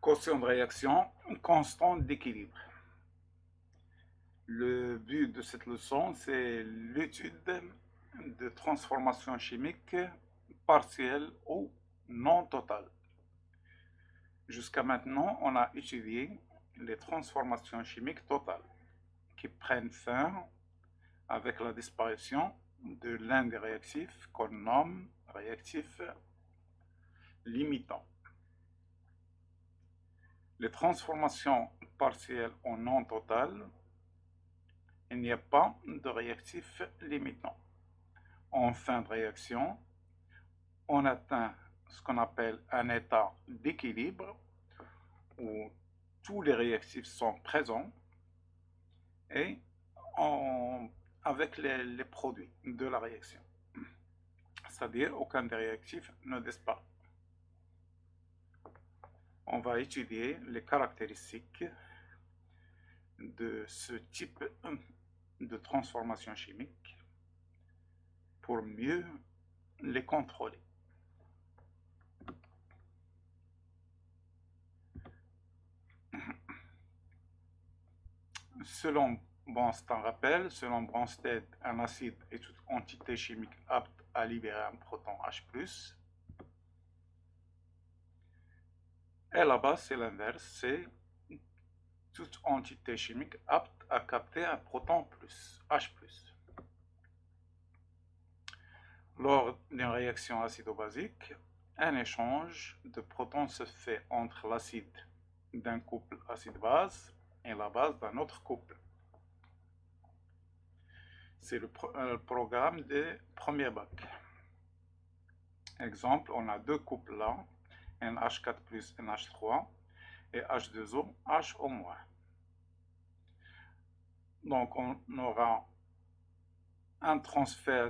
Quotient de réaction, constante d'équilibre. Le but de cette leçon, c'est l'étude de transformations chimiques partielles ou non totales. Jusqu'à maintenant, on a étudié les transformations chimiques totales qui prennent fin avec la disparition de l'un des réactifs qu'on nomme réactif limitant. Les transformations partielles ou non totales, il n'y a pas de réactif limitant. En fin de réaction, on atteint ce qu'on appelle un état d'équilibre où tous les réactifs sont présents et avec les produits de la réaction. C'est-à-dire aucun des réactifs ne disparaît. On va étudier les caractéristiques de ce type de transformation chimique pour mieux les contrôler. Selon Bronsted, un acide est toute entité chimique apte à libérer un proton H+. Et la base, c'est l'inverse, c'est toute entité chimique apte à capter un proton H+. Lors d'une réaction acido-basique, un échange de protons se fait entre l'acide d'un couple acide-base et la base d'un autre couple. C'est le programme des premiers bacs. Exemple, on a deux couples là, NH4+, NH3 et H2O, HO-. Donc on aura un transfert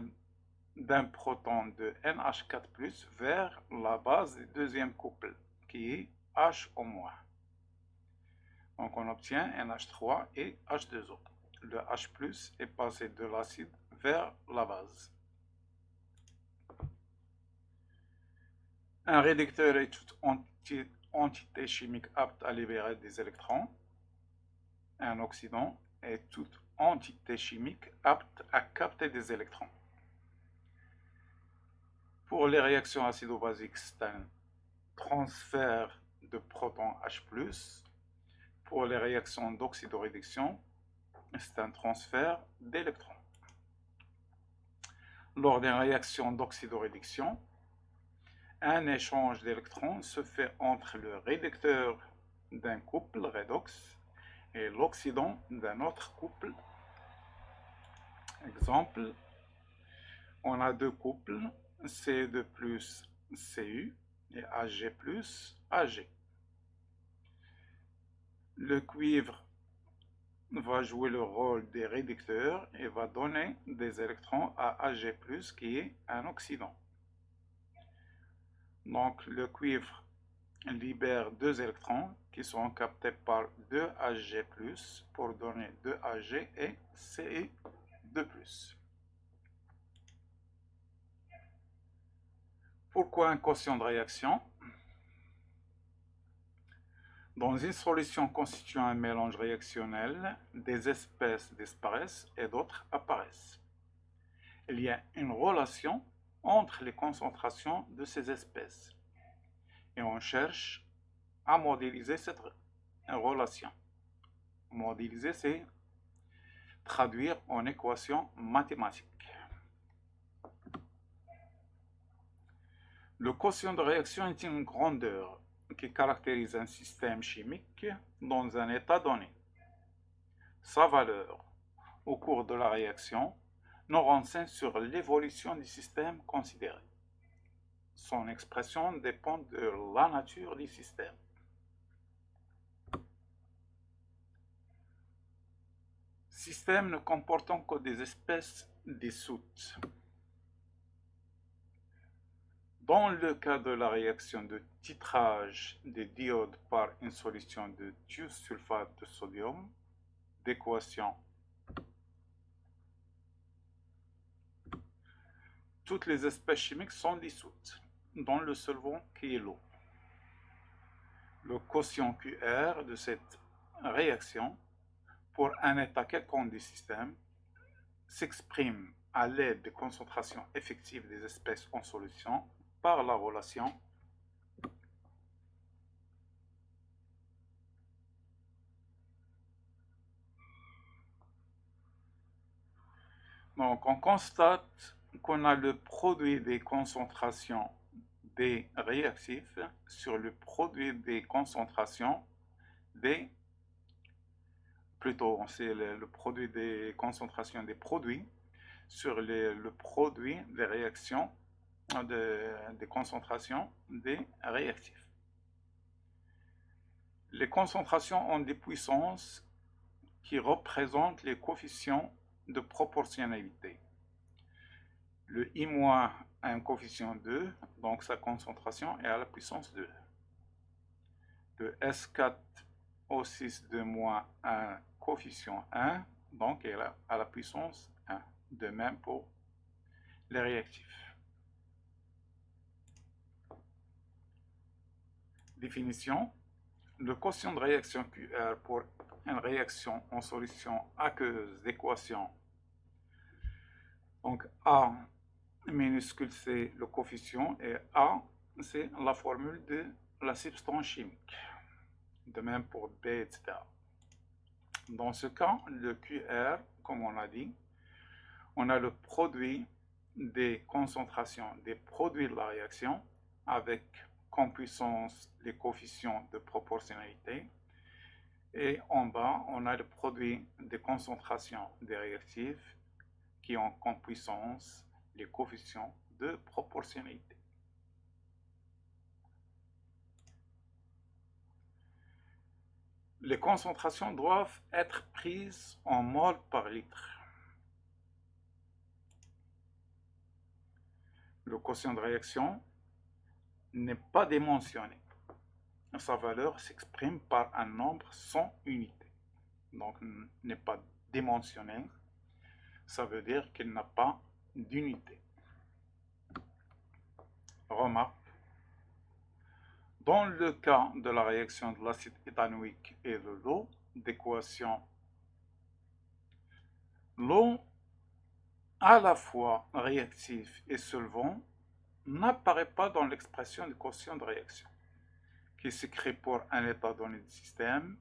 d'un proton de NH4+, vers la base du deuxième couple, qui est HO-. Donc on obtient NH3 et H2O. Le H+ est passé de l'acide vers la base. Un réducteur est toute entité chimique apte à libérer des électrons. Un oxydant est toute entité chimique apte à capter des électrons. Pour les réactions acido-basiques, c'est un transfert de protons H+. Pour les réactions d'oxydoréduction, c'est un transfert d'électrons. Lors d'une réaction d'oxydoréduction, un échange d'électrons se fait entre le réducteur d'un couple redox et l'oxydant d'un autre couple. Exemple, on a deux couples, Ce2+, Cu et Ag+, Ag. Le cuivre va jouer le rôle des réducteurs et va donner des électrons à Ag+, qui est un oxydant. Donc le cuivre libère deux électrons qui sont captés par 2 Ag+, pour donner 2 Ag et Ce2+. Pourquoi un quotient de réaction? Dans une solution constituant un mélange réactionnel, des espèces disparaissent et d'autres apparaissent. Il y a une relation entre les concentrations de ces espèces et on cherche à modéliser cette relation. Modéliser, c'est traduire en équation mathématique. Le quotient de réaction est une grandeur qui caractérise un système chimique dans un état donné. Sa valeur au cours de la réaction nous renseigne sur l'évolution du système considéré. Son expression dépend de la nature du système. Système ne comportant que des espèces dissoutes. Dans le cas de la réaction de titrage des diodes par une solution de thiosulfate de sodium, d'équation toutes les espèces chimiques sont dissoutes dans le solvant qui est l'eau. Le quotient QR de cette réaction pour un état quelconque du système s'exprime à l'aide des concentrations effectives des espèces en solution par la relation Donc, on constate qu'on a le produit des concentrations des réactifs sur le produit des concentrations des... Plutôt, c'est le produit des concentrations des produits sur le produit des réactions des concentrations des réactifs. Les concentrations ont des puissances qui représentent les coefficients de proportionnalité. Le I- a un coefficient 2, donc sa concentration est à la puissance 2. Le S4O6 de moins un coefficient 1, donc est à la puissance 1. De même pour les réactifs. Définition. Le quotient de réaction QR pour une réaction en solution aqueuse d'équation. Donc A minuscule c'est le coefficient et A c'est la formule de la substance chimique. De même pour B, etc. Dans ce cas, le QR, comme on l'a dit, on a le produit des concentrations des produits de la réaction avec comme puissance les coefficients de proportionnalité. Et en bas, on a le produit des concentrations des réactifs qui ont comme puissance les coefficients de proportionnalité. Les concentrations doivent être prises en mol par litre. Le quotient de réaction n'est pas dimensionné. Sa valeur s'exprime par un nombre sans unité. Donc, n'est pas dimensionné. Ça veut dire qu'il n'a pas d'unité. Remarque. Dans le cas de la réaction de l'acide éthanoïque et de l'eau, d'équation, l'eau à la fois réactif et solvant n'apparaît pas dans l'expression du quotient de réaction qui s'écrit pour un état donné du système.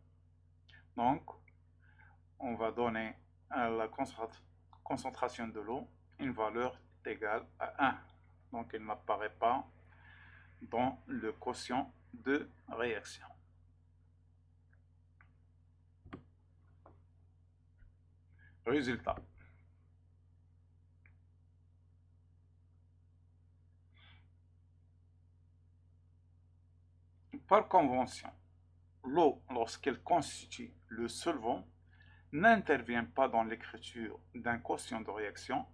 Donc, on va donner à la concentration de l'eau une valeur égale à 1. Donc, il n'apparaît pas dans le quotient de réaction. Résultat. Par convention, l'eau, lorsqu'elle constitue le solvant, n'intervient pas dans l'écriture d'un quotient de réaction,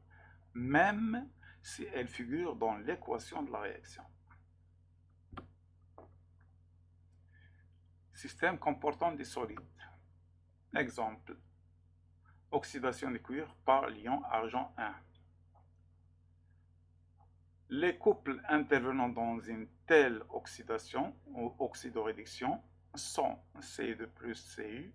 même si elle figure dans l'équation de la réaction. Système comportant des solides. Exemple. Oxydation du cuivre par l'ion argent 1. Les couples intervenant dans une telle oxydation ou oxydoréduction sont Ci2 plus Cu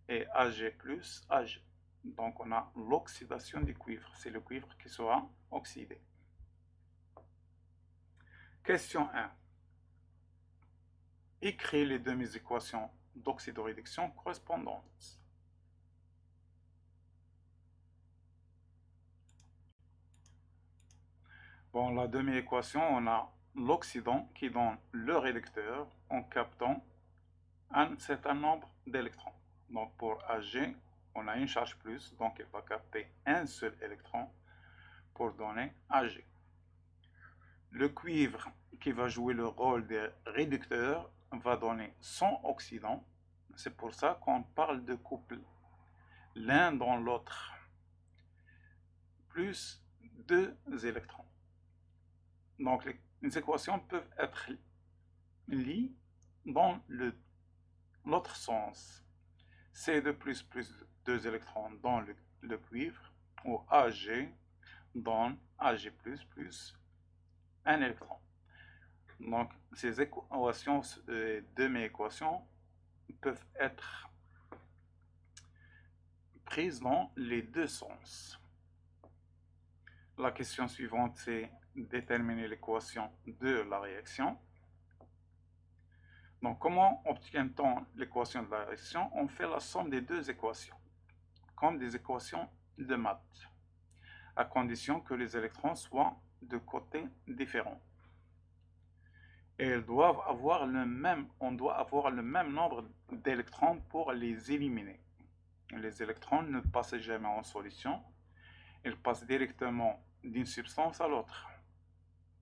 et Ag plus Ag. Donc on a l'oxydation du cuivre, c'est le cuivre qui sera oxydé. Question 1. Écris les demi-équations d'oxydoréduction correspondantes. Bon, la demi-équation, on a l'oxydant qui donne le réducteur en captant un certain nombre d'électrons. Donc pour Ag, on a une charge plus, donc il va capter un seul électron pour donner Ag. Le cuivre qui va jouer le rôle de réducteur va donner son oxydant. C'est pour ça qu'on parle de couple l'un dans l'autre, plus deux électrons. Donc les équations peuvent être liées dans l'autre sens. C2 plus 2 électrons dans le cuivre, ou Ag dans Ag plus 1 électron. Donc, ces équations, demi-équations, peuvent être prises dans les deux sens. La question suivante, c'est déterminer l'équation de la réaction. Donc, comment obtient-on l'équation de la réaction? On fait la somme des deux équations, comme des équations de maths, à condition que les électrons soient de côtés différents. Et elles doivent avoir on doit avoir le même nombre d'électrons pour les éliminer. Les électrons ne passent jamais en solution, ils passent directement d'une substance à l'autre.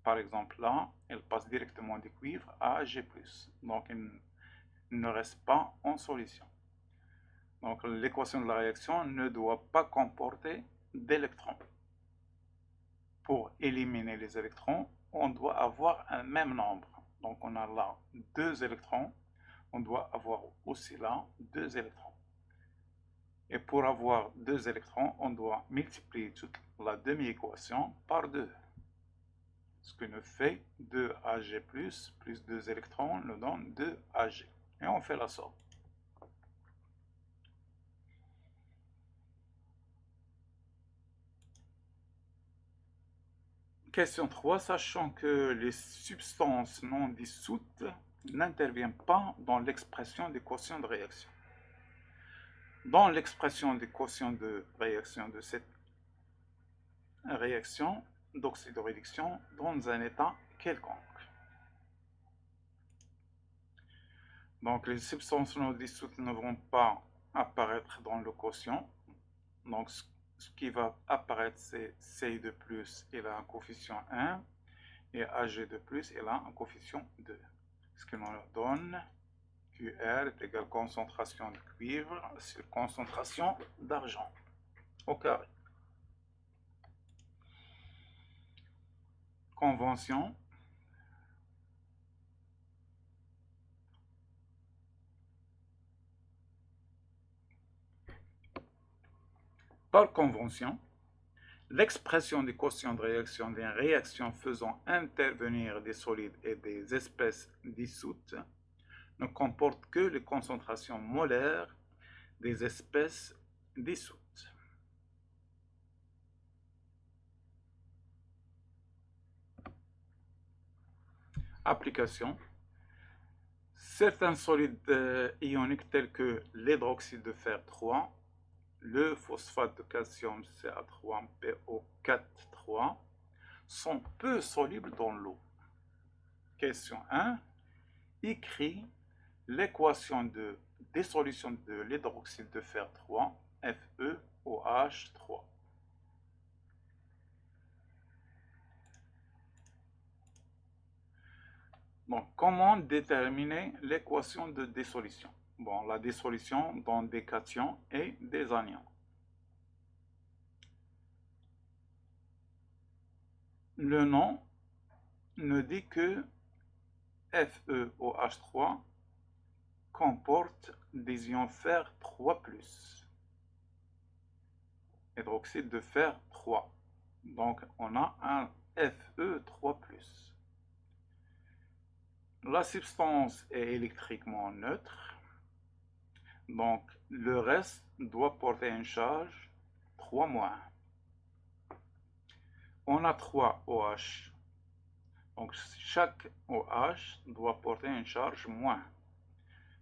Par exemple, là, elle passe directement du cuivre à Ag+. Donc, il ne reste pas en solution. Donc, l'équation de la réaction ne doit pas comporter d'électrons. Pour éliminer les électrons, on doit avoir un même nombre. Donc, on a là 2 électrons. On doit avoir aussi là 2 électrons. Et pour avoir 2 électrons, on doit multiplier toute la demi-équation par 2. Ce que nous fait 2Ag+, plus 2 électrons nous donne 2Ag. Et on fait la somme. Question 3. Sachant que les substances non dissoutes n'interviennent pas dans l'expression des quotients de réaction. Dans l'expression des quotients de réaction de cette réaction d'oxydoréduction dans un état quelconque. Donc les substances non dissoutes ne vont pas apparaître dans le quotient. Donc ce qui va apparaître, c'est Ci de plus, il a un coefficient 1, et Ag de plus, il a un coefficient 2. Ce qui nous donne QR est égal concentration de cuivre sur concentration d'argent au carré. Convention. Par convention, l'expression des quotients de réaction d'une réaction faisant intervenir des solides et des espèces dissoutes ne comporte que les concentrations molaires des espèces dissoutes. Application. Certains solides ioniques tels que l'hydroxyde de fer 3, le phosphate de calcium Ca3PO4 sont peu solubles dans l'eau. Question 1. Écris l'équation de dissolution de l'hydroxyde de fer 3, FeOH3. Donc, comment déterminer l'équation de dissolution? Bon, la dissolution dans des cations et des anions. Le nom ne dit que FeOH3 comporte des ions fer 3+, hydroxyde de fer 3. Donc, on a un Fe3+. La substance est électriquement neutre, donc le reste doit porter une charge 3-. On a 3 OH, donc chaque OH doit porter une charge moins.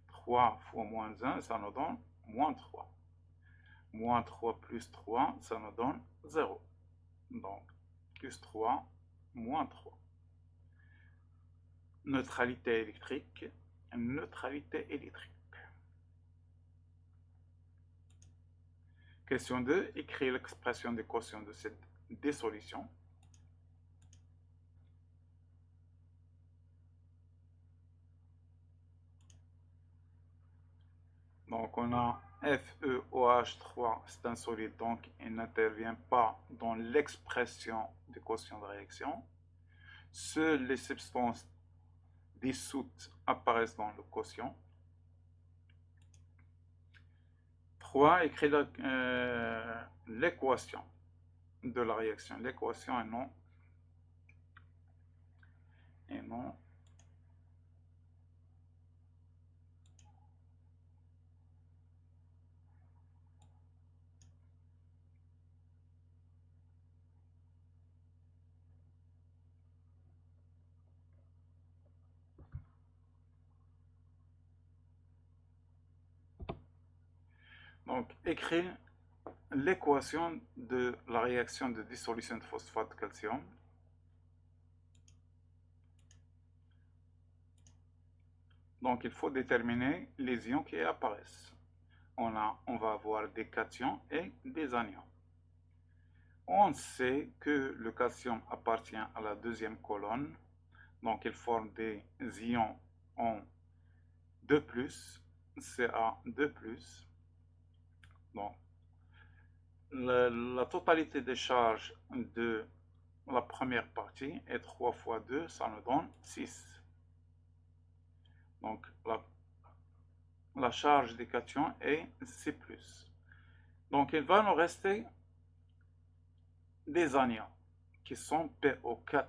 3 fois moins 1, ça nous donne moins 3. Moins 3 plus 3, ça nous donne 0. Donc, plus 3, moins 3. Neutralité électrique, neutralité électrique. Question 2. Écrire l'expression des quotients de cette dissolution. Donc on a FeOH3, c'est un solide, donc il n'intervient pas dans l'expression des quotients de réaction. Seules les substances dissoutes apparaissent dans le quotient. 3. Écrit l'équation de la réaction. L'équation et non Donc, écris l'équation de la réaction de dissolution de phosphate de calcium. Donc, il faut déterminer les ions qui apparaissent. On va avoir des cations et des anions. On sait que le calcium appartient à la deuxième colonne, donc il forme des ions en 2+, Ca2+. Donc, la totalité des charges de la première partie est 3 fois 2, ça nous donne 6. Donc, la charge des cations est C+. Donc, il va nous rester des anions qui sont PO4.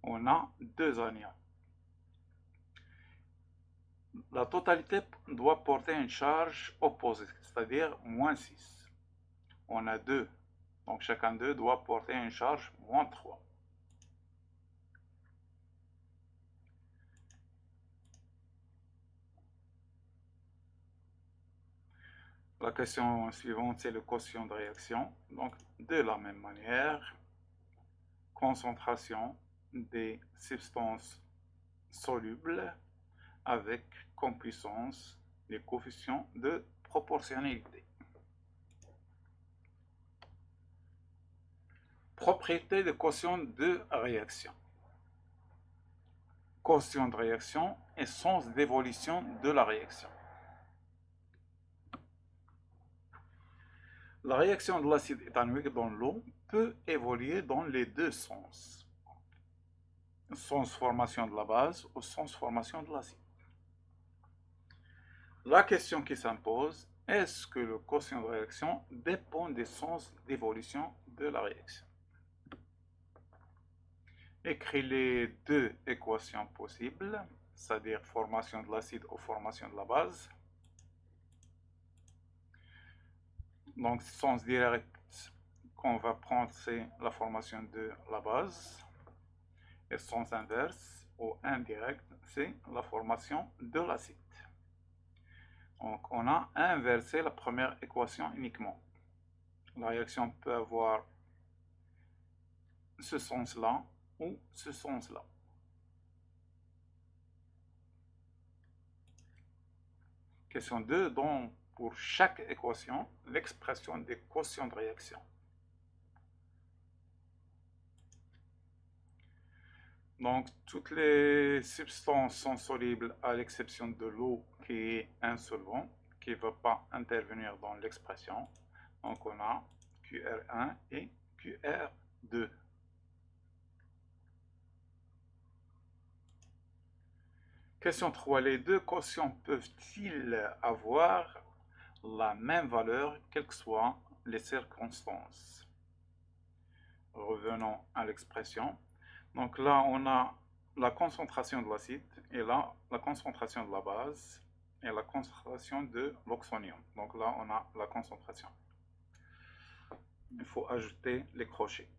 On a 2 anions. La totalité doit porter une charge opposée, c'est-à-dire -6. On a 2, donc chacun d'eux doit porter une charge -3. La question suivante, c'est le quotient de réaction. Donc, de la même manière, concentration des substances solubles avec comme puissance les coefficients de proportionnalité. Propriété de quotient de réaction. Quotient de réaction et sens d'évolution de la réaction. La réaction de l'acide éthanoïque dans l'eau peut évoluer dans les deux sens. Sens formation de la base ou sens formation de l'acide. La question qui s'impose, est-ce que le quotient de réaction dépend des sens d'évolution de la réaction? Écris les deux équations possibles, c'est-à-dire formation de l'acide ou formation de la base. Donc, sens direct qu'on va prendre, c'est la formation de la base. Et sens inverse ou indirect, c'est la formation de l'acide. Donc, on a inversé la première équation uniquement. La réaction peut avoir ce sens-là ou ce sens-là. Question 2, donc pour chaque équation, l'expression des quotients de réaction. Donc, toutes les substances sont solubles à l'exception de l'eau qui est un solvant, qui ne va pas intervenir dans l'expression. Donc, on a QR1 et QR2. Question 3. Les deux quotients peuvent-ils avoir la même valeur, quelles que soient les circonstances? Revenons à l'expression. Donc là, on a la concentration de l'acide et là, la concentration de la base et la concentration de l'oxonium. Donc là, on a la concentration. Il faut ajouter les crochets.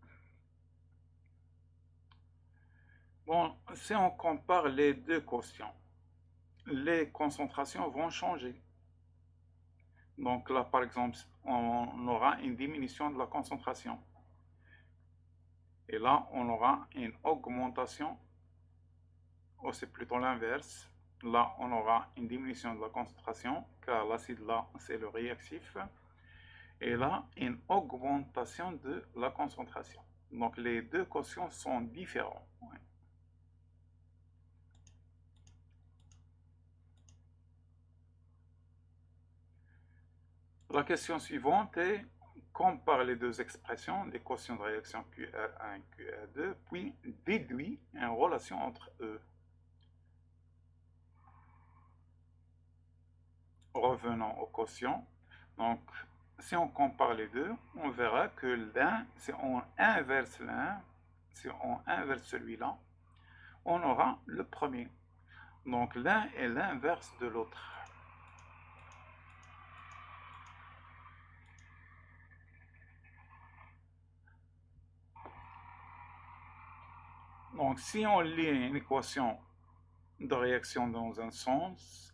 Bon, si on compare les deux quotients, les concentrations vont changer. Donc là, par exemple, on aura une diminution de la concentration. Et là, on aura une augmentation, ou c'est plutôt l'inverse. Là, on aura une diminution de la concentration, car l'acide là, c'est le réactif. Et là, une augmentation de la concentration. Donc, les deux quotients sont différents. La question suivante est, compare les deux expressions des quotients de réaction QR1 et QR2, puis déduis une relation entre eux. Revenons au quotient. Donc, si on compare les deux, on verra que l'un, si on inverse l'un, si on inverse celui-là, on aura le premier. Donc, l'un est l'inverse de l'autre. Donc, si on lit une équation de réaction dans un sens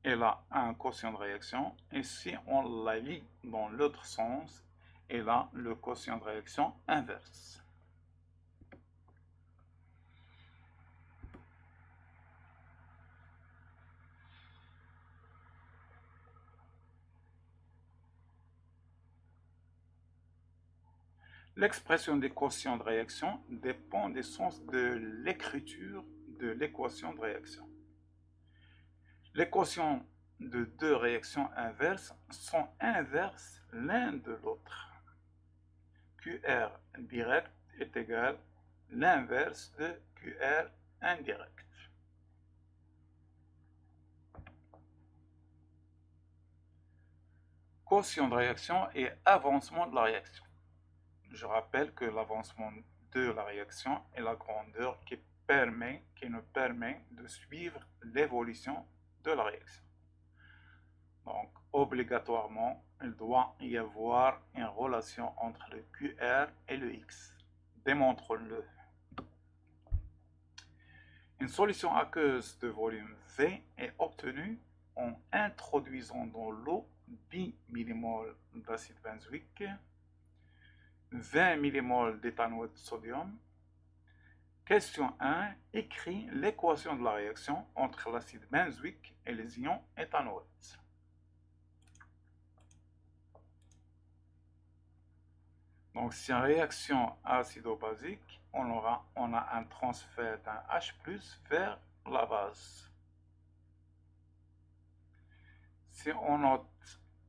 elle a un quotient de réaction, et si on la lit dans l'autre sens, elle a le quotient de réaction inverse. L'expression des quotients de réaction dépend du sens de l'écriture de l'équation de réaction. Les quotients de deux réactions inverses sont inverses l'un de l'autre. QR direct est égal à l'inverse de QR indirect. Quotient de réaction et avancement de la réaction. Je rappelle que l'avancement de la réaction est la grandeur qui nous permet de suivre l'évolution de la réaction. Donc, obligatoirement, il doit y avoir une relation entre le QR et le X. Démontrons-le. Une solution aqueuse de volume V est obtenue en introduisant dans l'eau 10 mmol d'acide benzoïque, 20 mmol d'éthanol de sodium. Question 1. Écris l'équation de la réaction entre l'acide benzoïque et les ions éthanoïdes. Donc, si une réaction acido-basique, on a un transfert d'un H+ vers la base. Si on note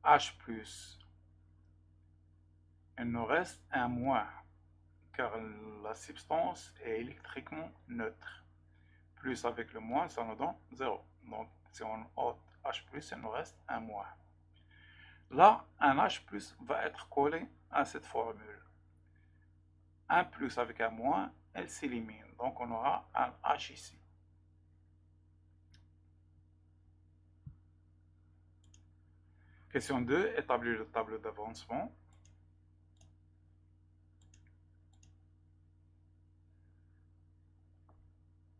H+, il nous reste un moins, car la substance est électriquement neutre. Plus avec le moins, ça nous donne 0. Donc, si on note H+, il nous reste un moins. Là, un H+ va être collé à cette formule. Un plus avec un moins, elle s'élimine. Donc, on aura un H ici. Question 2, établir le tableau d'avancement.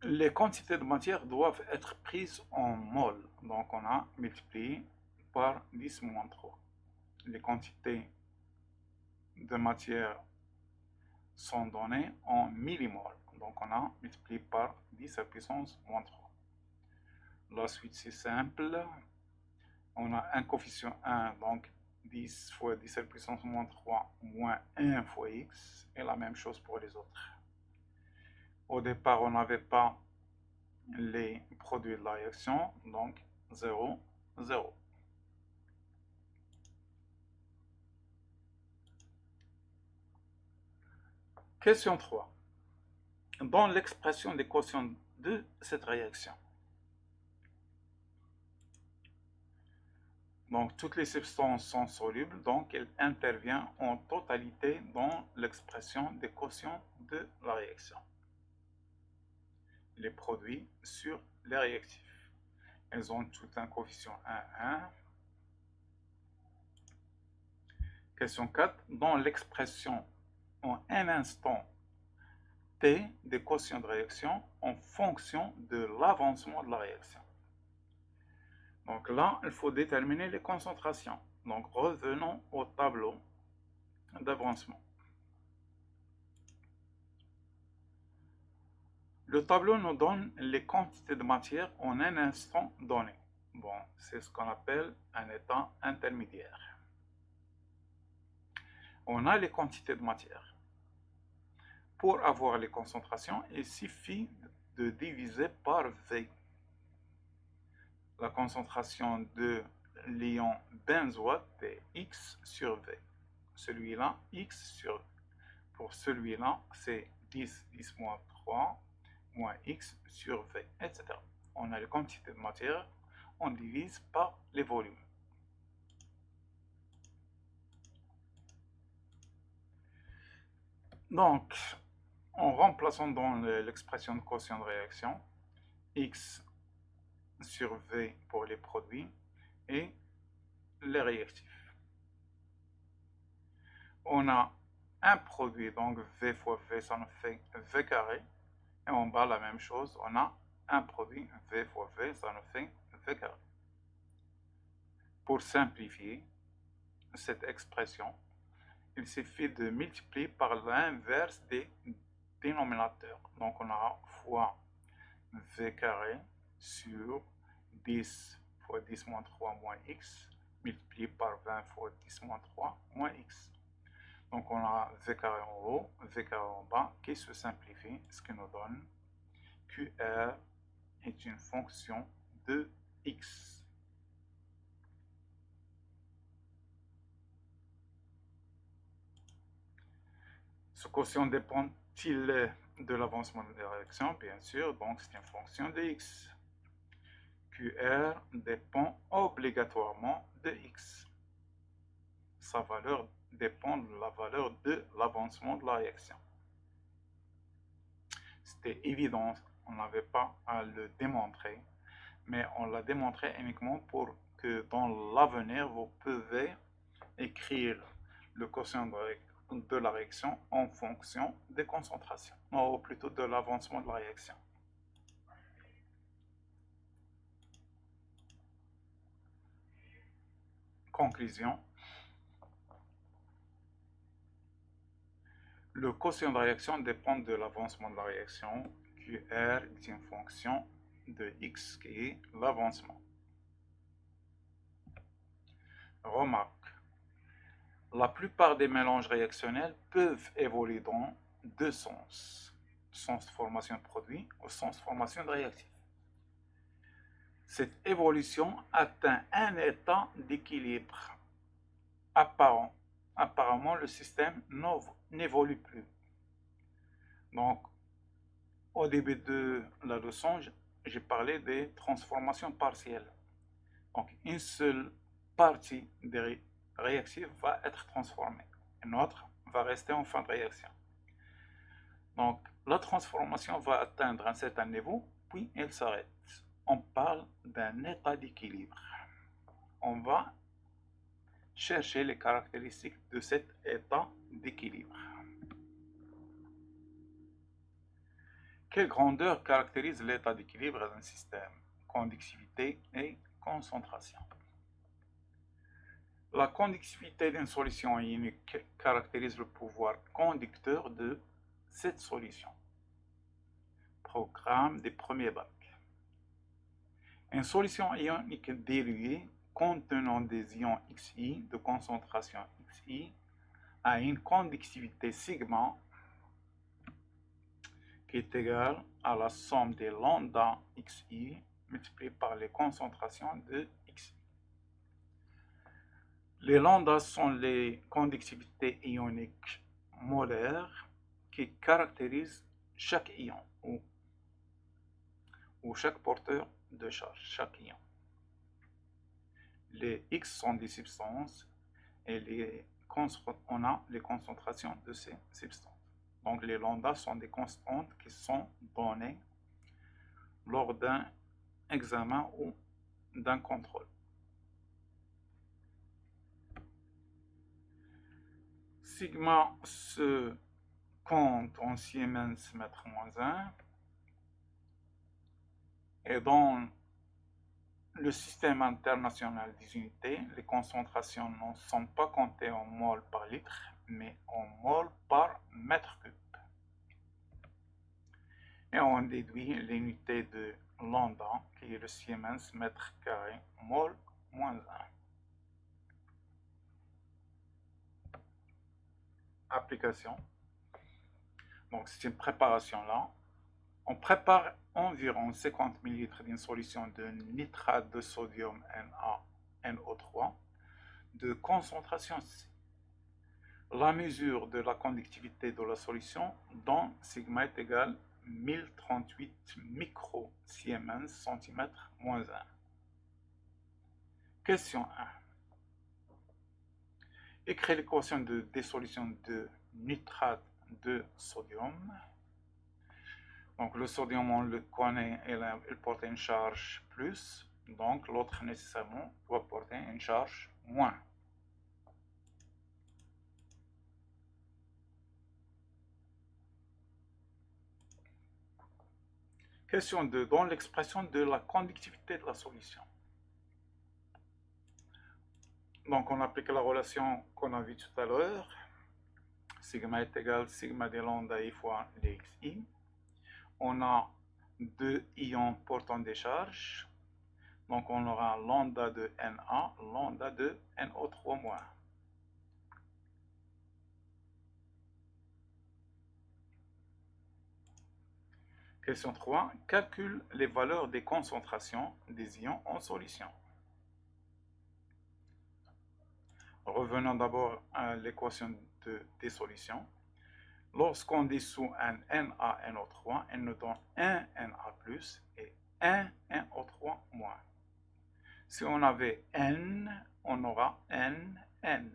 Les quantités de matière doivent être prises en mol. Donc, on a multiplié par 10-3. Les quantités de matière sont données en millimoles. Donc, on a multiplié par 10 à la puissance moins 3. La suite, c'est simple. On a un coefficient 1, donc 10 fois 10 à la puissance moins 3 moins 1 fois x, et la même chose pour les autres. Au départ, on n'avait pas les produits de la réaction, donc 0, 0. Question 3. Dans l'expression des quotients de cette réaction. Donc, toutes les substances sont solubles, donc elles interviennent en totalité dans l'expression des quotients de la réaction. Les produits sur les réactifs. Elles ont tout un coefficient 1, 1. Question 4. Dans l'expression en un instant T des quotients de réaction en fonction de l'avancement de la réaction. Donc là, il faut déterminer les concentrations. Donc revenons au tableau d'avancement. Le tableau nous donne les quantités de matière en un instant donné. Bon, c'est ce qu'on appelle un état intermédiaire. On a les quantités de matière. Pour avoir les concentrations, il suffit de diviser par V. La concentration de l'ion benzoate est X sur V. Celui-là, X sur V. Pour celui-là, c'est 10, 10 moins 3, moins X sur V, etc. On a les quantités de matière, on divise par les volumes. Donc, en remplaçant dans l'expression de quotient de réaction, X sur V pour les produits et les réactifs. On a un produit, donc V fois V, ça nous fait V carré. Et en bas, la même chose, on a un produit V fois V, ça nous fait V carré. Pour simplifier cette expression, il suffit de multiplier par l'inverse des dénominateurs. Donc on aura fois v carré sur 10 fois 10 moins 3 moins x multiplié par 20 fois 10 moins 3 moins x. Donc on a v carré en haut, v carré en bas qui se simplifie, ce qui nous donne QR est une fonction de x. Ce quotient dépend-il de l'avancement de la réaction? Bien sûr, donc c'est une fonction de x. QR dépend obligatoirement de x. Sa valeur dépend de la valeur de l'avancement de la réaction. C'était évident, on n'avait pas à le démontrer, mais on l'a démontré uniquement pour que dans l'avenir, vous pouvez écrire le quotient de la réaction en fonction des concentrations, ou plutôt de l'avancement de la réaction. Conclusion. Le quotient de la réaction dépend de l'avancement de la réaction. QR est une fonction de x qui est l'avancement. Remarque. La plupart des mélanges réactionnels peuvent évoluer dans deux sens. Sens de formation de produit ou sens de formation de réactif. Cette évolution atteint un état d'équilibre apparent. Apparemment, le système n'évolue plus. Donc, au début de la leçon, j'ai parlé des transformations partielles. Donc, une seule partie des réactifs va être transformée. Une autre va rester en fin de réaction. Donc, la transformation va atteindre un certain niveau, puis elle s'arrête. On parle d'un état d'équilibre. On va chercher les caractéristiques de cet état d'équilibre. Quelle grandeur caractérise l'état d'équilibre d'un système? Conductivité et concentration. La conductivité d'une solution ionique caractérise le pouvoir conducteur de cette solution. Programme des premiers bacs. Une solution ionique diluée contenant des ions Xi de concentration Xi a une conductivité sigma qui est égale à la somme des lambda Xi multiplié par les concentrations de Xi. Les lambdas sont les conductivités ioniques molaires qui caractérisent chaque ion ou chaque porteur de charge, chaque ion. Les X sont des substances et on a les concentrations de ces substances. Donc les lambdas sont des constantes qui sont données lors d'un examen ou d'un contrôle. Sigma se compte en Siemens mètre moins 1 et dans le système international des unités, les concentrations ne sont pas comptées en mol par litre, mais en mol par mètre cube. Et on déduit l'unité de lambda, qui est le Siemens mètre carré, mol moins 1. Application. Donc c'est une préparation là. On prépare environ 50 ml d'une solution de nitrate de sodium NaNO3 de concentration C. La mesure de la conductivité de la solution dont sigma est égal 1038 micro-Siemens centimètre moins 1. Question 1. Écrire l'équation de dissolution de nitrate de sodium. Donc le sodium, on le connaît, il porte une charge plus, donc l'autre nécessairement doit porter une charge moins. Question 2. Dans l'expression de la conductivité de la solution. Donc on applique la relation qu'on a vue tout à l'heure. Sigma est égal à sigma de lambda I fois dxi. On a deux ions portant des charges. Donc on aura lambda de Na, lambda de NO3-. Question 3. Calcule les valeurs des concentrations des ions en solution. Revenons d'abord à l'équation des solutions. Lorsqu'on dissout un NaNO3, elle nous donne un Na+, et un NO3-. Si on avait N, on aura NN.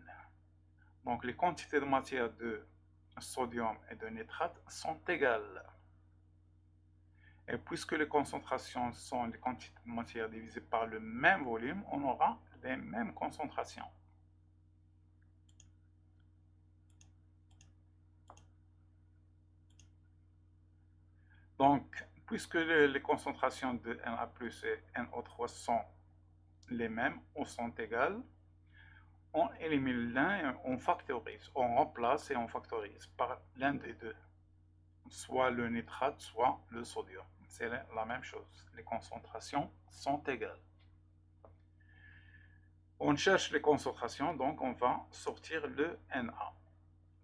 Donc les quantités de matière de sodium et de nitrate sont égales. Et puisque les concentrations sont les quantités de matière divisées par le même volume, on aura les mêmes concentrations. Donc, puisque les concentrations de Na+ et NO3 sont les mêmes ou sont égales, on élimine l'un et on factorise. On remplace et on factorise par l'un des deux, soit le nitrate, soit le sodium. C'est la même chose. Les concentrations sont égales. On cherche les concentrations, donc on va sortir le Na,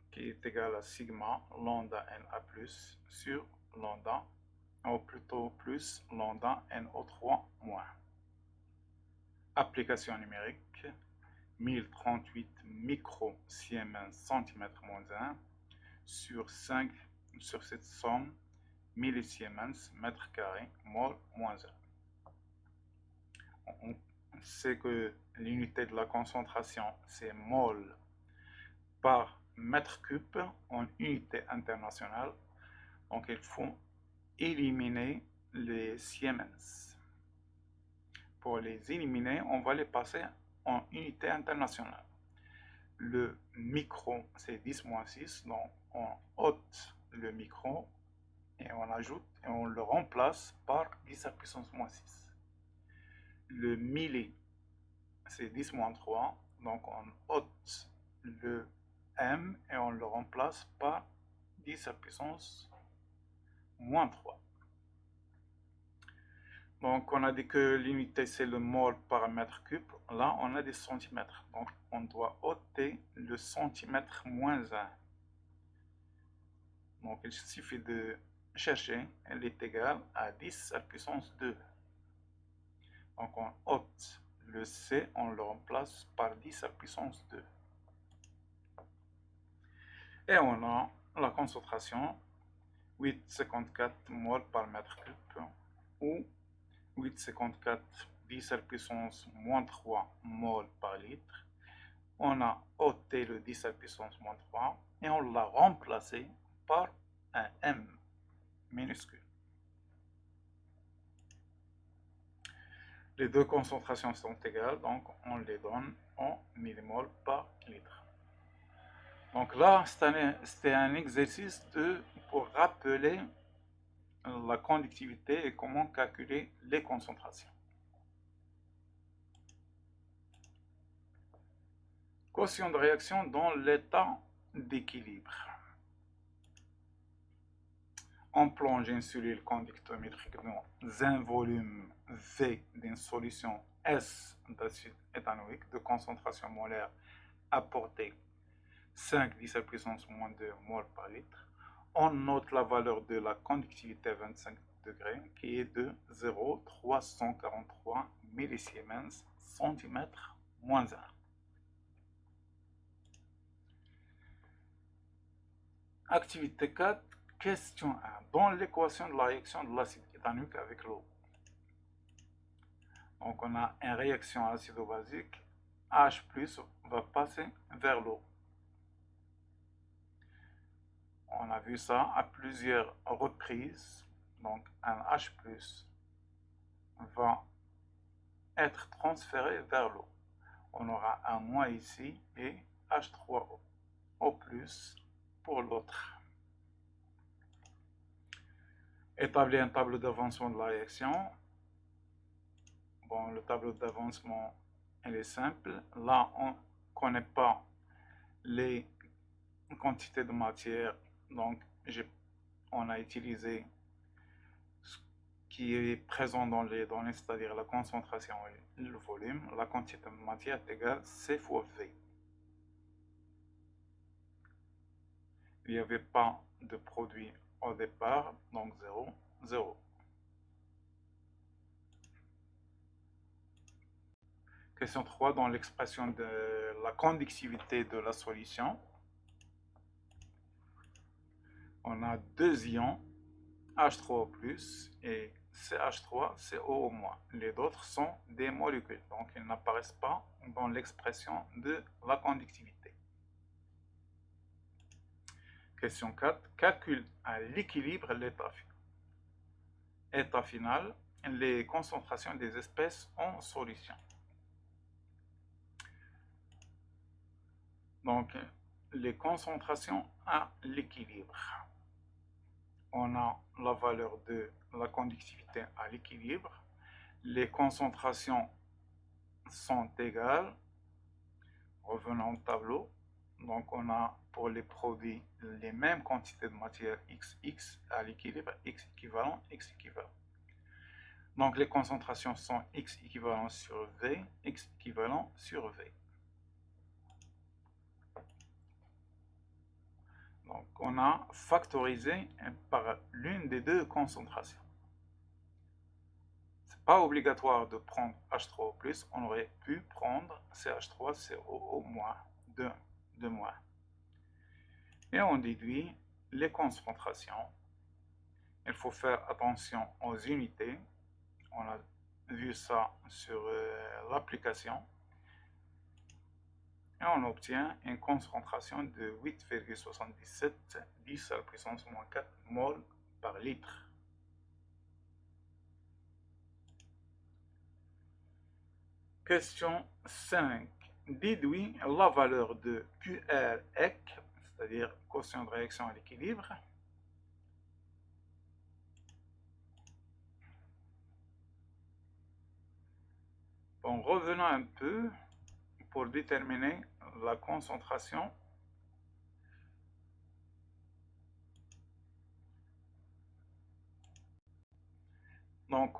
qui est égal à sigma lambda Na+ sur lambda, ou plutôt plus lambda NO3-. Application numérique, 1038 micro-siemens cm-1 sur 5 sur cette somme millisiemens mètre carré mol moins 1. On sait que l'unité de la concentration c'est mol par mètre cube en unité internationale. Donc il faut éliminer les siemens. Pour les éliminer, on va les passer en unité internationale. Le micro, c'est 10-6, donc on ôte le micro et on ajoute et on le remplace par 10 à puissance moins 6. Le milli, c'est 10-3, donc on ôte le m et on le remplace par 10 à puissance moins 3. Donc on a dit que l'unité c'est le mol par mètre cube. Là on a des centimètres. Donc on doit ôter le centimètre moins 1. Donc il suffit de chercher. Elle est égale à 10 à puissance 2. Donc on ôte le C, on le remplace par 10 à puissance 2. Et on a la concentration 8,54 mol par mètre cube ou 8,54 10 à la puissance moins 3 mol par litre. On a ôté le 10 à la puissance moins 3 et on l'a remplacé par un M minuscule. Les deux concentrations sont égales, donc on les donne en millimol par litre. Donc là, c'était un exercice pour rappeler la conductivité et comment calculer les concentrations. Quotient de réaction dans l'état d'équilibre. On plonge une cellule conductométrique dans un volume V d'une solution S d'acide éthanoïque de concentration molaire apportée 5 10 à la puissance moins 2 mol par litre. On note la valeur de la conductivité à 25 degrés qui est de 0,343 millisiemens centimètre moins 1. Activité 4, question 1. Dans l'équation de la réaction de l'acide éthanoïque avec l'eau. Donc on a une réaction acido-basique, H+ va passer vers l'eau. On a vu ça à plusieurs reprises. Donc un H+ va être transféré vers l'eau. On aura un moins ici et H3O pour l'autre. Établir un tableau d'avancement de la réaction. Bon, le tableau d'avancement elle est simple. Là, on ne connaît pas les quantités de matière, donc on a utilisé ce qui est présent dans les données, c'est-à-dire la concentration et le volume. La quantité de matière est égale C fois V. Il n'y avait pas de produit au départ, donc 0, 0. Question 3, dans l'expression de la conductivité de la solution, on a deux ions, H3O+, et CH3CO-. Les autres sont des molécules, donc ils n'apparaissent pas dans l'expression de la conductivité. Question 4, calcule à l'équilibre l'état final, les concentrations des espèces en solution. Donc, les concentrations à l'équilibre. On a la valeur de la conductivité à l'équilibre. Les concentrations sont égales. Revenons au tableau. Donc, on a pour les produits les mêmes quantités de matière XX à l'équilibre, X équivalent, X équivalent. Donc, les concentrations sont X équivalent sur V, X équivalent sur V. Donc, on a factorisé par l'une des deux concentrations. Ce n'est pas obligatoire de prendre H3O+, on aurait pu prendre CH3COO-, 2 moins. Et on déduit les concentrations. Il faut faire attention aux unités. On a vu ça sur l'application. Et on obtient une concentration de 8,77 10 à la puissance moins 4 mol par litre. Question 5. Déduis la valeur de QREC, c'est-à-dire quotient de réaction à l'équilibre. Bon, revenons un peu pour déterminer la concentration. Donc,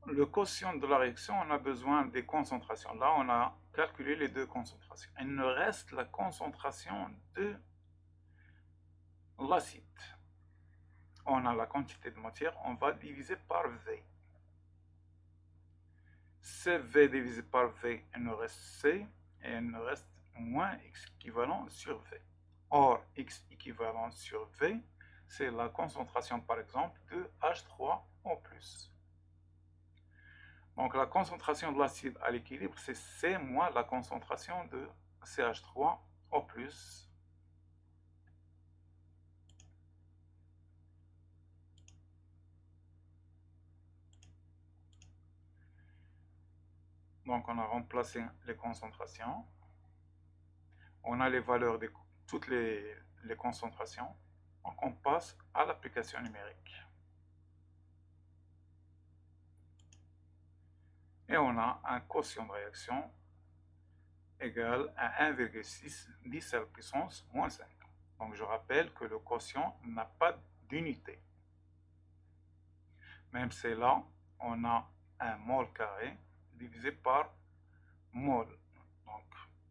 le quotient de la réaction, on a besoin des concentrations. Là, on a calculé les deux concentrations. Il nous reste la concentration de l'acide. On a la quantité de matière, on va diviser par V. CV divisé par V, il nous reste C, et il nous reste moins X équivalent sur V. Or, X équivalent sur V, c'est la concentration, par exemple, de H3O+. Donc, la concentration de l'acide à l'équilibre, c'est C moins la concentration de CH3O+. Donc, on a remplacé les concentrations. On a les valeurs de toutes les concentrations. Donc, on passe à l'application numérique. Et on a un quotient de réaction égal à 1,6 10 à la puissance moins 5. Donc, je rappelle que le quotient n'a pas d'unité. Même si là, on a un mol carré divisé par mol. Donc,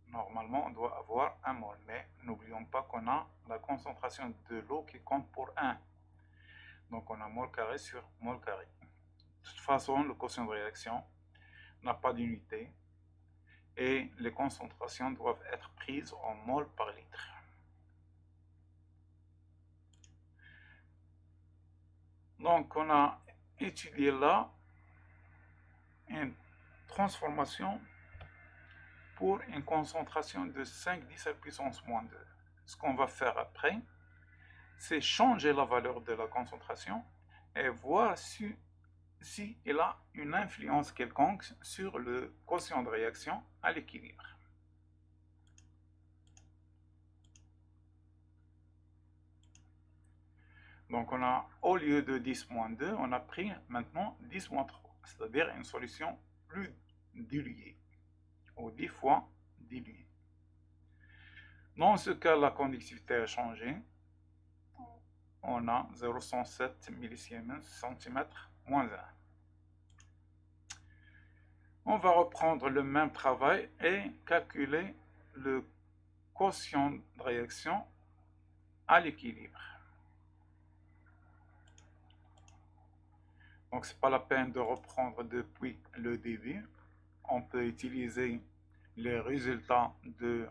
normalement, on doit avoir un mol. Mais n'oublions pas qu'on a la concentration de l'eau qui compte pour 1. Donc, on a mol carré sur mol carré. De toute façon, le quotient de réaction n'a pas d'unité. Et les concentrations doivent être prises en mol par litre. Donc, on a étudié là une transformation pour une concentration de 5,10 à la puissance moins 2. Ce qu'on va faire après, c'est changer la valeur de la concentration et voir si elle a une influence quelconque sur le quotient de réaction à l'équilibre. Donc on a, au lieu de 10 moins 2, on a pris maintenant 10 moins 3, c'est-à-dire une solution plus diluée. ou 10 fois dilué. Dans ce cas, la conductivité a changé. On a 0,107 millisiemens centimètre moins 1. On va reprendre le même travail et calculer le quotient de réaction à l'équilibre. Donc, ce n'est pas la peine de reprendre depuis le début. On peut utiliser les résultats de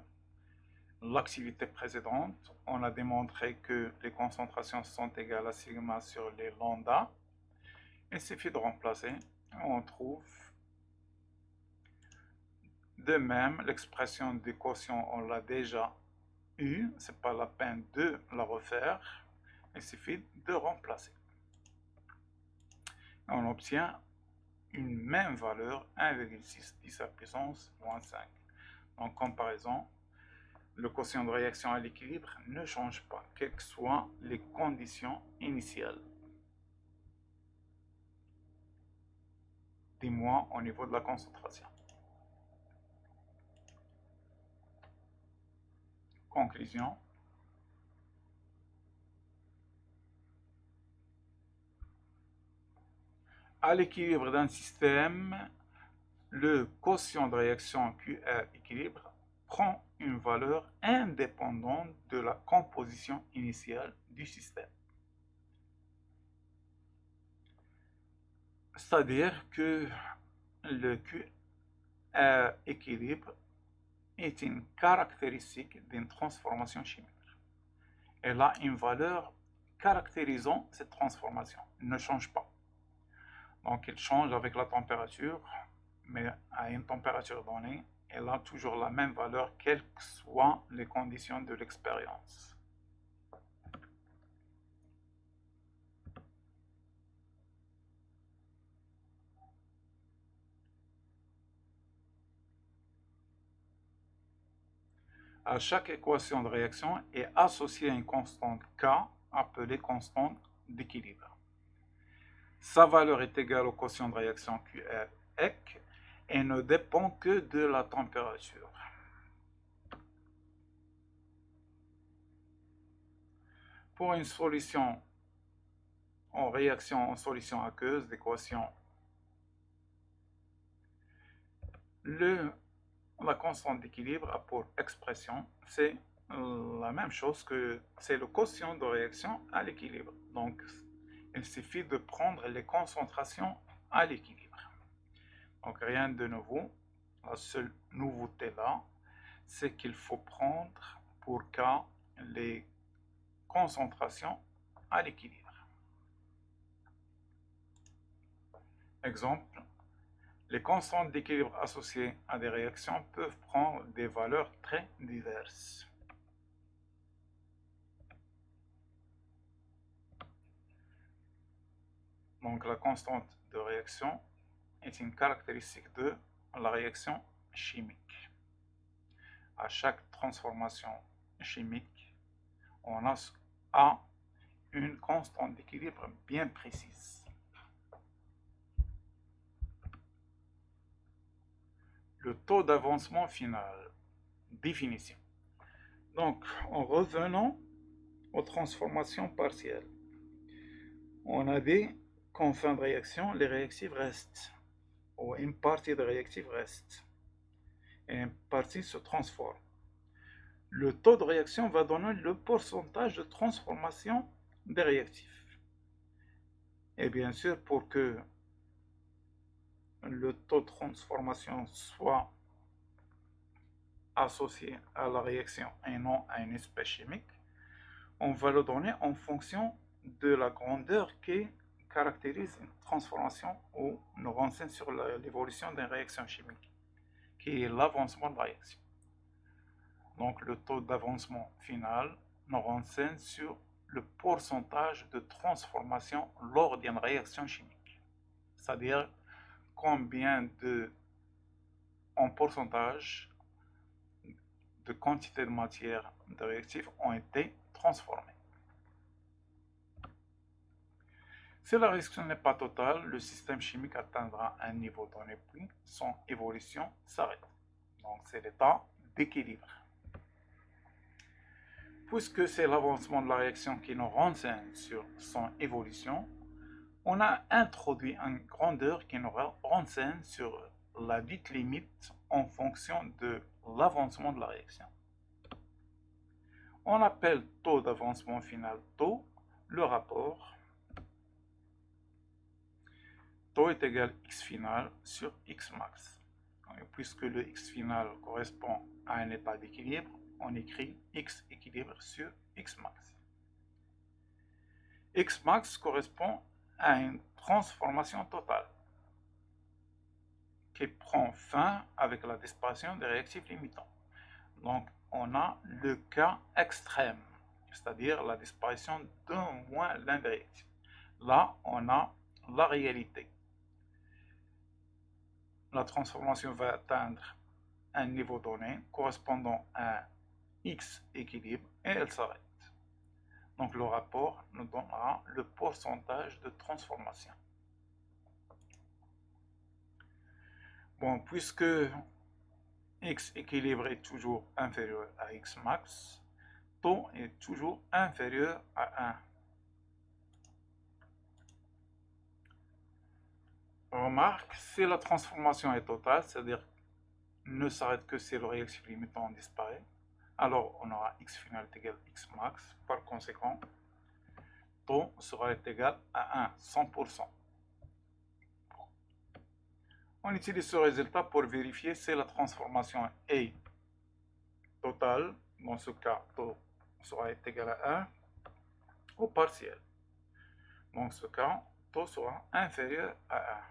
l'activité précédente. On a démontré que les concentrations sont égales à sigma sur les lambda. Il suffit de remplacer. On trouve de même l'expression du quotient, on l'a déjà eue. Ce n'est pas la peine de la refaire. Il suffit de remplacer. On obtient une même valeur, 1,6 10 à la puissance moins 5. En comparaison, le quotient de réaction à l'équilibre ne change pas, quelles que soient les conditions initiales. Dis-moi au niveau de la concentration. Conclusion. À l'équilibre d'un système, le quotient de réaction QR équilibre prend une valeur indépendante de la composition initiale du système. C'est-à-dire que le QR équilibre est une caractéristique d'une transformation chimique. Elle a une valeur caractérisant cette transformation. Elle ne change pas. Donc, elle change avec la température, mais à une température donnée, elle a toujours la même valeur, quelles que soient les conditions de l'expérience. À chaque équation de réaction est associée une constante K, appelée constante d'équilibre. Sa valeur est égale au quotient de réaction QR et ne dépend que de la température. Pour une solution en réaction en solution aqueuse d'équation, la constante d'équilibre a pour expression, c'est la même chose que c'est le quotient de réaction à l'équilibre. Donc, il suffit de prendre les concentrations à l'équilibre. Donc, rien de nouveau. La seule nouveauté là, c'est qu'il faut prendre pour K les concentrations à l'équilibre. Exemple, les constantes d'équilibre associées à des réactions peuvent prendre des valeurs très diverses. Donc la constante de réaction est une caractéristique de la réaction chimique. À chaque transformation chimique, on a une constante d'équilibre bien précise. Le taux d'avancement final. Définition. Donc, en revenant aux transformations partielles, on a dit qu'en fin de réaction, les réactifs restent, ou une partie des réactifs reste, et une partie se transforme. Le taux de réaction va donner le pourcentage de transformation des réactifs. Et bien sûr, pour que le taux de transformation soit associé à la réaction et non à une espèce chimique, on va le donner en fonction de la grandeur qui caractérise une transformation ou nous renseigne sur l'évolution d'une réaction chimique, qui est l'avancement de la réaction. Donc le taux d'avancement final nous renseigne sur le pourcentage de transformation lors d'une réaction chimique, c'est-à-dire combien en pourcentage de quantité de matière de réactifs ont été transformés. Si la réaction n'est pas totale, le système chimique atteindra un niveau donné puis son évolution s'arrête. Donc c'est l'état d'équilibre. Puisque c'est l'avancement de la réaction qui nous renseigne sur son évolution, on a introduit une grandeur qui nous renseigne sur la dite limite en fonction de l'avancement de la réaction. On appelle taux d'avancement final taux le rapport taux est égal x final sur x max. Et puisque le x final correspond à un état d'équilibre, on écrit x équilibre sur x max. X max correspond à une transformation totale qui prend fin avec la disparition des réactifs limitants. Donc on a le cas extrême, c'est-à-dire la disparition d'au moins l'un des réactifs. Là, on a la réalité. La transformation va atteindre un niveau donné correspondant à x équilibre et elle s'arrête. Donc le rapport nous donnera le pourcentage de transformation. Bon, puisque x équilibre est toujours inférieur à x max, taux est toujours inférieur à 1. Remarque, si la transformation est totale, c'est-à-dire ne s'arrête que si le réactif limitant disparaît, alors on aura x final est égal à x max. Par conséquent, taux sera égal à 1, 100%. On utilise ce résultat pour vérifier si la transformation est totale. Dans ce cas, taux sera égal à 1 ou partiel. Dans ce cas, taux sera inférieur à 1.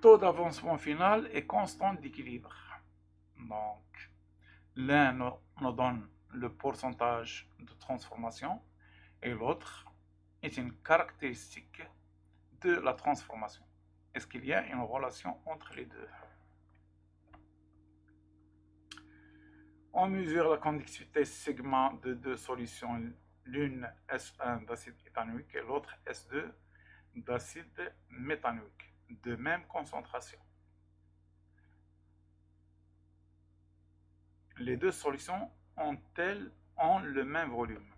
Taux d'avancement final est constant d'équilibre. Donc, l'un nous donne le pourcentage de transformation et l'autre est une caractéristique de la transformation. Est-ce qu'il y a une relation entre les deux? On mesure la conductivité sigma de deux solutions, l'une S1 d'acide éthanoïque et l'autre S2 d'acide méthanoïque, de même concentration. Les deux solutions ont-elles le même volume?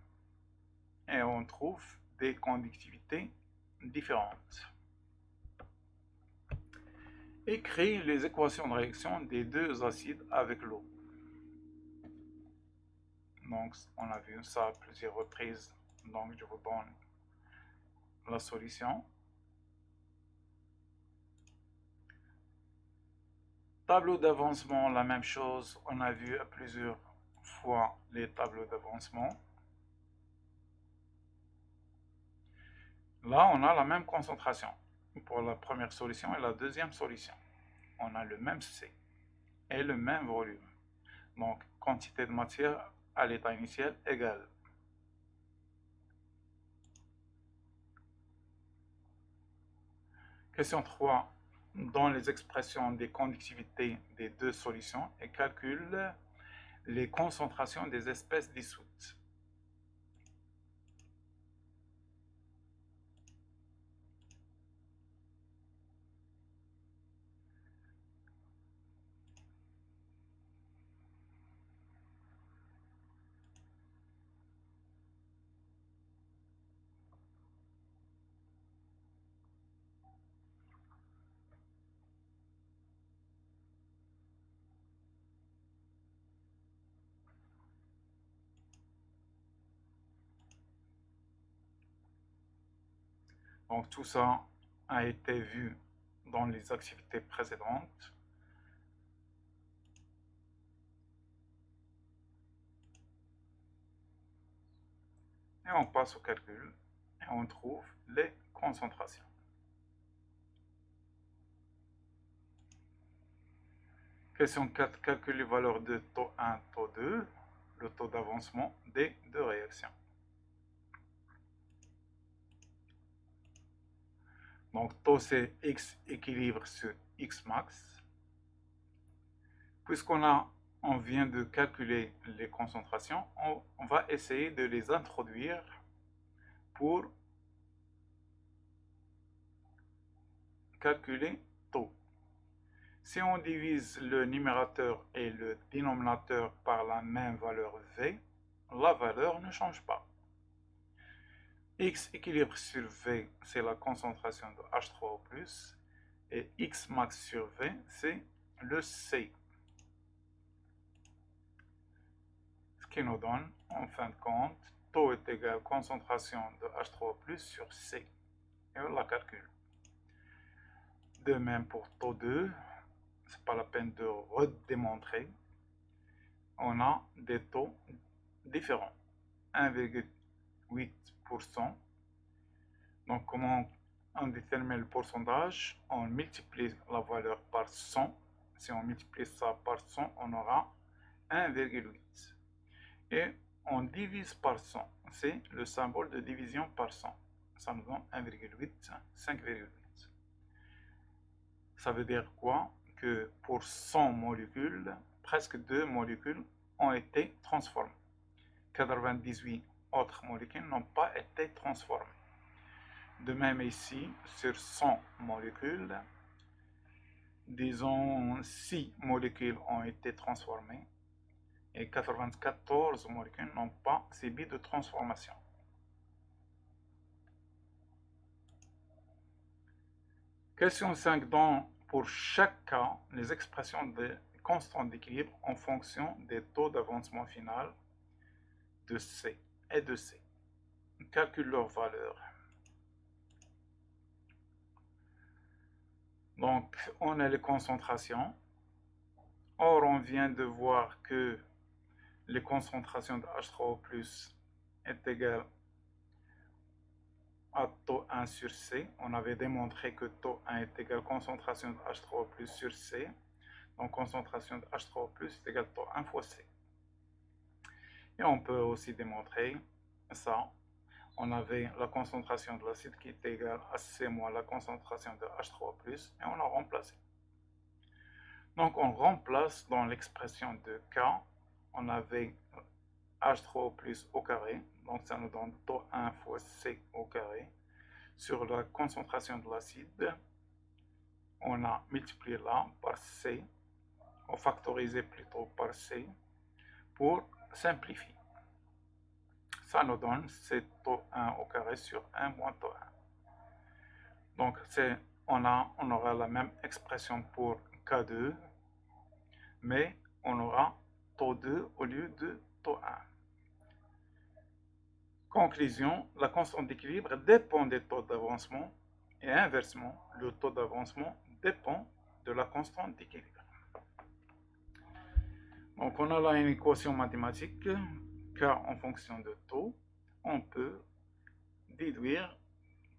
Et on trouve des conductivités différentes. Écris les équations de réaction des deux acides avec l'eau. Donc, on a vu ça à plusieurs reprises. Donc, je vous donne la solution. Tableau d'avancement, la même chose. On a vu à plusieurs fois les tableaux d'avancement. Là, on a la même concentration pour la première solution et la deuxième solution. On a le même C et le même volume. Donc, quantité de matière à l'état initial égale. Question 3. Dans les expressions des conductivités des deux solutions et calcule les concentrations des espèces dissoutes. Donc tout ça a été vu dans les activités précédentes. Et on passe au calcul et on trouve les concentrations. Question 4. Calcule les valeurs de taux 1, taux 2, le taux d'avancement des deux réactions. Donc taux c'est x équilibre sur x max. Puisqu'on vient de calculer les concentrations, on va essayer de les introduire pour calculer taux. Si on divise le numérateur et le dénominateur par la même valeur V, la valeur ne change pas. X équilibre sur V, c'est la concentration de H3O+, et X max sur V, c'est le C. Ce qui nous donne, en fin de compte, taux est égal à concentration de H3O+ sur C. Et on la calcule. De même pour taux 2, c'est pas la peine de redémontrer. On a des taux différents. 1,8%. Donc, comment on détermine le pourcentage? On multiplie la valeur par 100. Si on multiplie ça par 100, on aura 1,8. Et on divise par 100. C'est le symbole de division par 100. Ça nous donne 1,8, 5,8. Ça veut dire quoi? Que pour 100 molécules, presque 2 molécules ont été transformées. 98 autres molécules n'ont pas été transformées. De même ici, sur 100 molécules, disons 6 molécules ont été transformées et 94 molécules n'ont pas subi de transformation. Question 5. Dans pour chaque cas, les expressions des constantes d'équilibre en fonction des taux d'avancement final de C et de C. Calcule leur valeur. Donc, on a les concentrations. Or, on vient de voir que les concentrations de H3O+ est égale à taux 1 sur C. On avait démontré que taux 1 est égal à concentration de H3O+ sur C. Donc, concentration de H3O+ est égale à taux 1 fois C. Et on peut aussi démontrer ça. On avait la concentration de l'acide qui est égale à C moins la concentration de H3O+, et on a remplacé. Donc on remplace dans l'expression de K, on avait H3O+ au carré, donc ça nous donne taux 1 fois C au carré, sur la concentration de l'acide, on a multiplié là par C, on factorisé plutôt par C, pour simplifier. Ça nous donne c'est taux 1 au carré sur 1 moins taux 1. Donc on aura la même expression pour K2, mais on aura taux 2 au lieu de taux 1. Conclusion, la constante d'équilibre dépend des taux d'avancement et inversement, le taux d'avancement dépend de la constante d'équilibre. Donc on a là une équation mathématique. K en fonction de taux, on peut déduire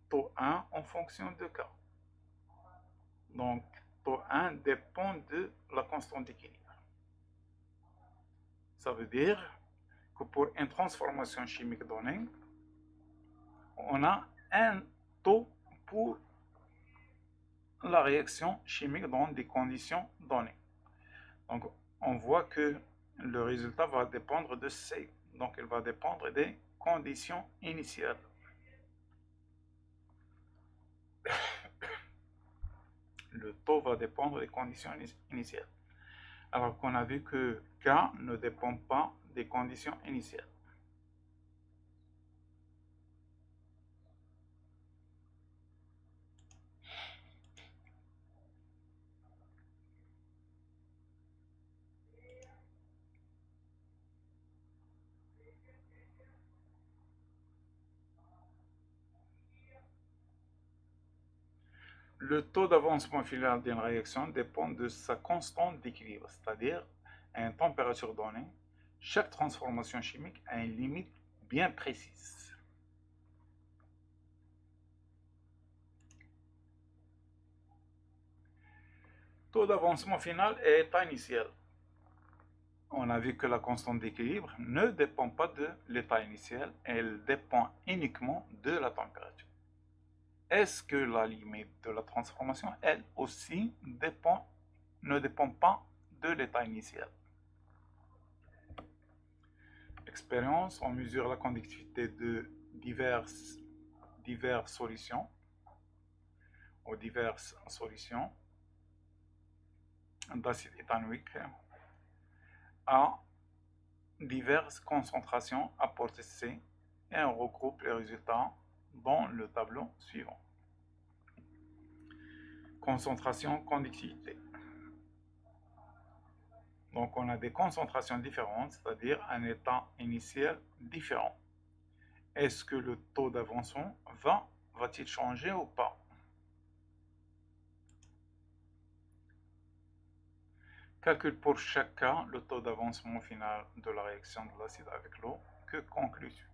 taux 1 en fonction de K. Donc, taux 1 dépend de la constante d'équilibre. Ça veut dire que pour une transformation chimique donnée, on a un taux pour la réaction chimique dans des conditions données. Donc, on voit que le résultat va dépendre de C. Donc, il va dépendre des conditions initiales. Le taux va dépendre des conditions initiales. Alors qu'on a vu que K ne dépend pas des conditions initiales. Le taux d'avancement final d'une réaction dépend de sa constante d'équilibre, c'est-à-dire à une température donnée. Chaque transformation chimique a une limite bien précise. Taux d'avancement final et état initial. On a vu que la constante d'équilibre ne dépend pas de l'état initial, elle dépend uniquement de la température. Est-ce que la limite de la transformation, elle aussi, ne dépend pas de l'état initial? Expérience, on mesure la conductivité de diverses solutions. aux diverses solutions d'acide éthanoïque à diverses concentrations à portée C et on regroupe les résultats dans le tableau suivant. Concentration, conductivité. Donc on a des concentrations différentes, c'est-à-dire un état initial différent. Est-ce que le taux d'avancement va-t-il changer ou pas? Calcule pour chaque cas le taux d'avancement final de la réaction de l'acide avec l'eau. Que conclus-tu?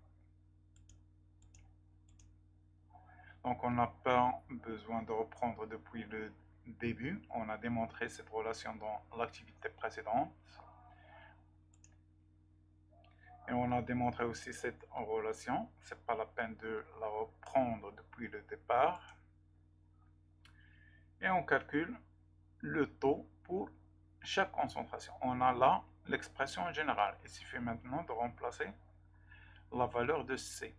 Donc on n'a pas besoin de reprendre depuis le début. On a démontré cette relation dans l'activité précédente. Et on a démontré aussi cette relation. C'est pas la peine de la reprendre depuis le départ. Et on calcule le taux pour chaque concentration. On a là l'expression générale. Il suffit maintenant de remplacer la valeur de C.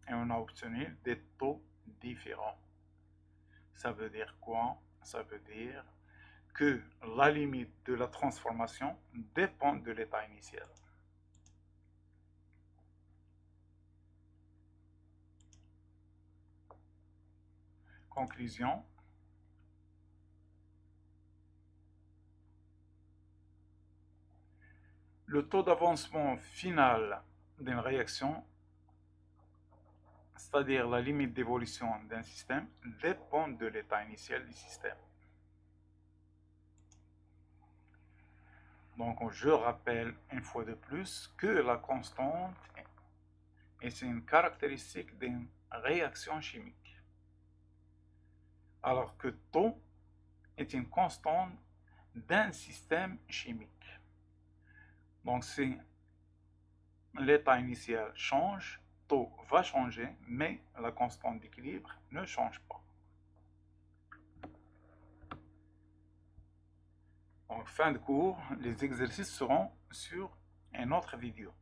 Et on a obtenu des taux différents. Ça veut dire quoi? Ça veut dire que la limite de la transformation dépend de l'état initial. Conclusion. Le taux d'avancement final d'une réaction, c'est-à-dire la limite d'évolution d'un système, dépend de l'état initial du système. Donc je rappelle une fois de plus que la constante est une caractéristique d'une réaction chimique, alors que taux est une constante d'un système chimique. Donc si l'état initial change, taux va changer, mais la constante d'équilibre ne change pas. En fin de cours, les exercices seront sur une autre vidéo.